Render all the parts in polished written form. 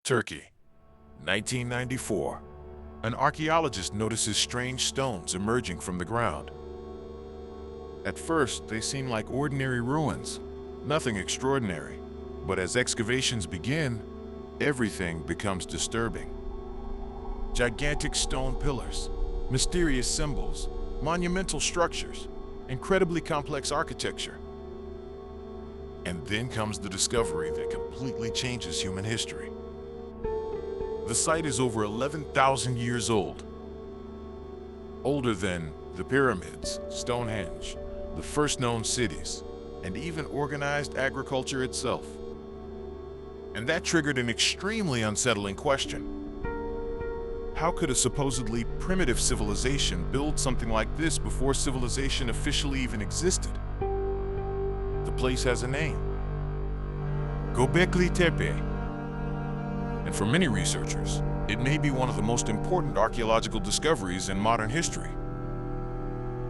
Turkey, 1994. An archaeologist notices strange stones emerging from the ground. At first, they seem like ordinary ruins, nothing extraordinary. But as excavations begin, everything becomes disturbing. Gigantic stone pillars, mysterious symbols, monumental structures, incredibly complex architecture. And then comes the discovery that completely changes human history. The site is over 11,000 years old. Older than the pyramids, Stonehenge, the first known cities, and even organized agriculture itself. And that triggered an extremely unsettling question. How could a supposedly primitive civilization build something like this before civilization officially even existed? The place has a name: Göbekli Tepe. And for many researchers, it may be one of the most important archaeological discoveries in modern history,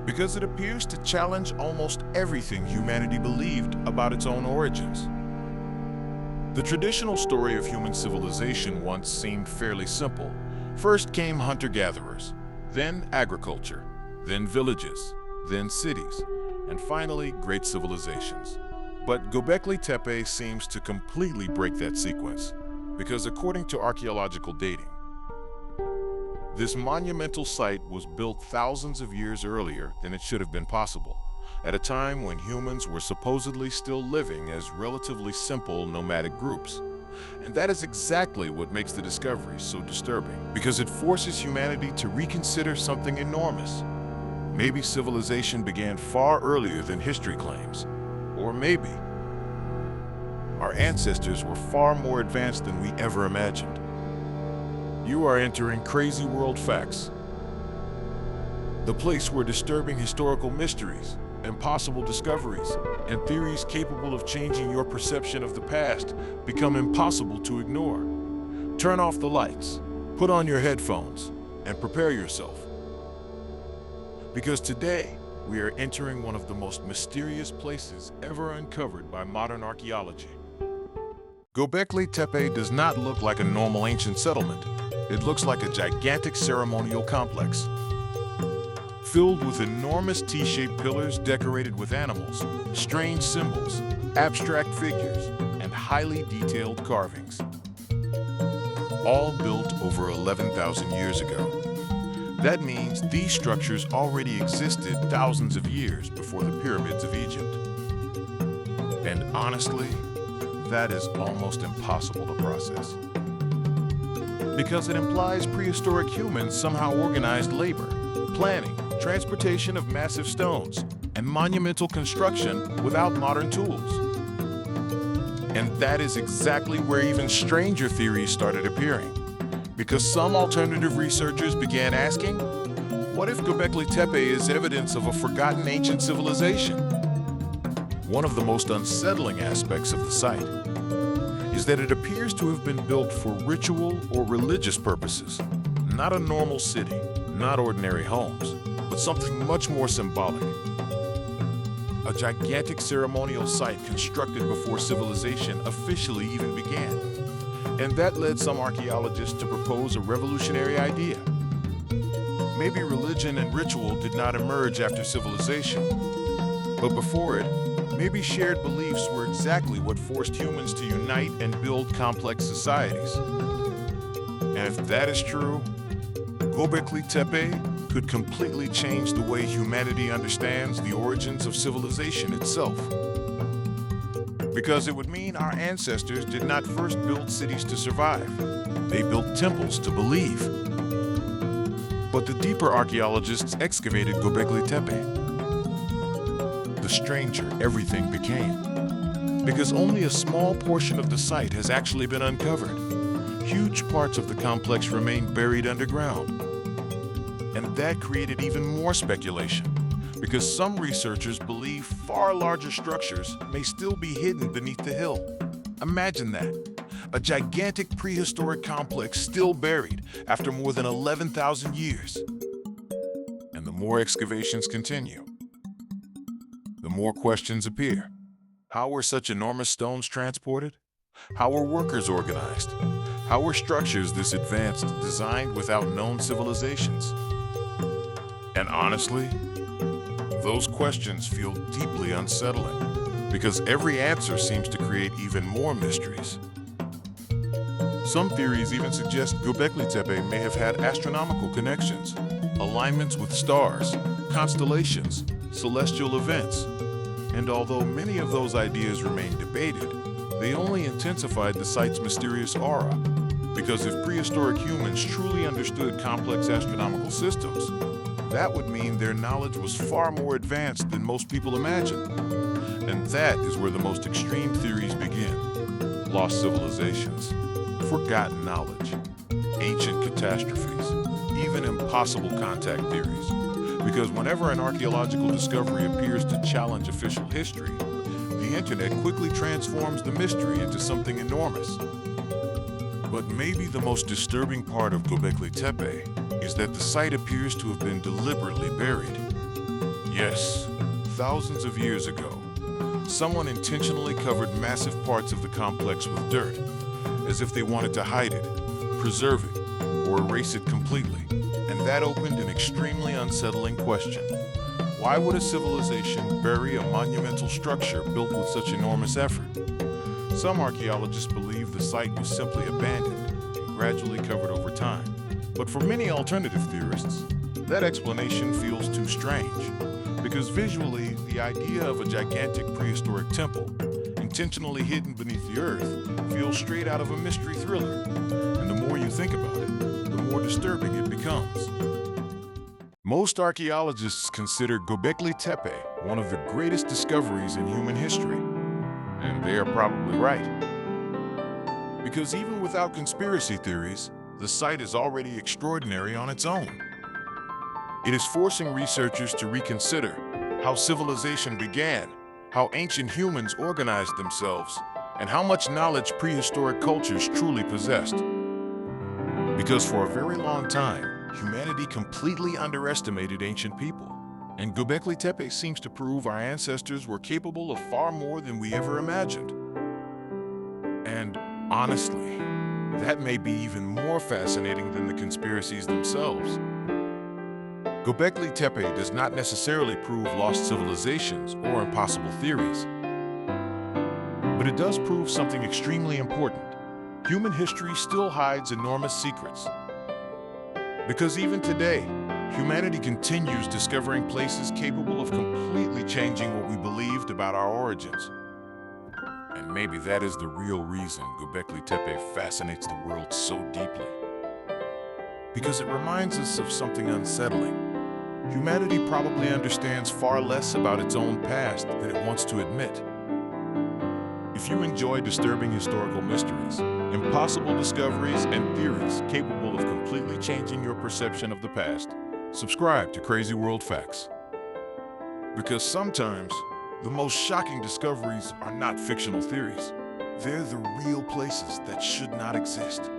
because it appears to challenge almost everything humanity believed about its own origins. The traditional story of human civilization once seemed fairly simple. First came hunter-gatherers, then agriculture, then villages, then cities, and finally great civilizations. But Göbekli Tepe seems to completely break that sequence, because according to archaeological dating, this monumental site was built thousands of years earlier than it should have been possible, at a time when humans were supposedly still living as relatively simple nomadic groups. And that is exactly what makes the discovery so disturbing, because it forces humanity to reconsider something enormous. Maybe civilization began far earlier than history claims, or maybe our ancestors were far more advanced than we ever imagined. You are entering Crazy World Facts, the place where disturbing historical mysteries, impossible discoveries, and theories capable of changing your perception of the past become impossible to ignore. Turn off the lights, put on your headphones, and prepare yourself. Because today, we are entering one of the most mysterious places ever uncovered by modern archaeology. Göbekli Tepe does not look like a normal ancient settlement. It looks like a gigantic ceremonial complex, filled with enormous T-shaped pillars decorated with animals, strange symbols, abstract figures, and highly detailed carvings. All built over 11,000 years ago. That means these structures already existed thousands of years before the pyramids of Egypt. And honestly, that is almost impossible to process, because it implies prehistoric humans somehow organized labor, planning, transportation of massive stones, and monumental construction without modern tools. And that is exactly where even stranger theories started appearing, because some alternative researchers began asking, what if Göbekli Tepe is evidence of a forgotten ancient civilization? One of the most unsettling aspects of the site is that it appears to have been built for ritual or religious purposes. Not a normal city, not ordinary homes, but something much more symbolic. A gigantic ceremonial site constructed before civilization officially even began. And that led some archaeologists to propose a revolutionary idea. Maybe religion and ritual did not emerge after civilization, but before it, maybe shared beliefs were exactly what forced humans to unite and build complex societies. And if that is true, Göbekli Tepe could completely change the way humanity understands the origins of civilization itself. Because it would mean our ancestors did not first build cities to survive. They built temples to believe. But the deeper archaeologists excavated Göbekli Tepe, the stranger everything became. Because only a small portion of the site has actually been uncovered. Huge parts of the complex remain buried underground. And that created even more speculation, because some researchers believe far larger structures may still be hidden beneath the hill. Imagine that, a gigantic prehistoric complex still buried after more than 11,000 years. And the more excavations continue, the more questions appear. How were such enormous stones transported? How were workers organized? How were structures this advanced designed without known civilizations? And honestly, those questions feel deeply unsettling because every answer seems to create even more mysteries. Some theories even suggest Göbekli Tepe may have had astronomical connections, alignments with stars, constellations, celestial events. And although many of those ideas remain debated, they only intensified the site's mysterious aura. Because if prehistoric humans truly understood complex astronomical systems, that would mean their knowledge was far more advanced than most people imagine. And that is where the most extreme theories begin. Lost civilizations, forgotten knowledge, ancient catastrophes, even impossible contact theories. Because whenever an archaeological discovery appears to challenge official history, the internet quickly transforms the mystery into something enormous. But maybe the most disturbing part of Gobekli Tepe is that the site appears to have been deliberately buried. Yes, thousands of years ago, someone intentionally covered massive parts of the complex with dirt, as if they wanted to hide it, preserve it, or erase it completely. And that opened an extremely unsettling question. Why would a civilization bury a monumental structure built with such enormous effort? Some archaeologists believe the site was simply abandoned and gradually covered over time. But for many alternative theorists, that explanation feels too strange, because visually, the idea of a gigantic prehistoric temple, intentionally hidden beneath the earth, feels straight out of a mystery thriller. And the more you think about it, the more disturbing it becomes. Most archaeologists consider Göbekli Tepe one of the greatest discoveries in human history. And they are probably right. Because even without conspiracy theories, the site is already extraordinary on its own. It is forcing researchers to reconsider how civilization began, how ancient humans organized themselves, and how much knowledge prehistoric cultures truly possessed. Because for a very long time, humanity completely underestimated ancient people. And Göbekli Tepe seems to prove our ancestors were capable of far more than we ever imagined. And honestly, that may be even more fascinating than the conspiracies themselves. Göbekli Tepe does not necessarily prove lost civilizations or impossible theories. But it does prove something extremely important. Human history still hides enormous secrets. Because even today, humanity continues discovering places capable of completely changing what we believed about our origins. And maybe that is the real reason Göbekli Tepe fascinates the world so deeply. Because it reminds us of something unsettling. Humanity probably understands far less about its own past than it wants to admit. If you enjoy disturbing historical mysteries, impossible discoveries, and theories capable of completely changing your perception of the past, subscribe to Crazy World Facts. Because sometimes, the most shocking discoveries are not fictional theories. They're the real places that should not exist.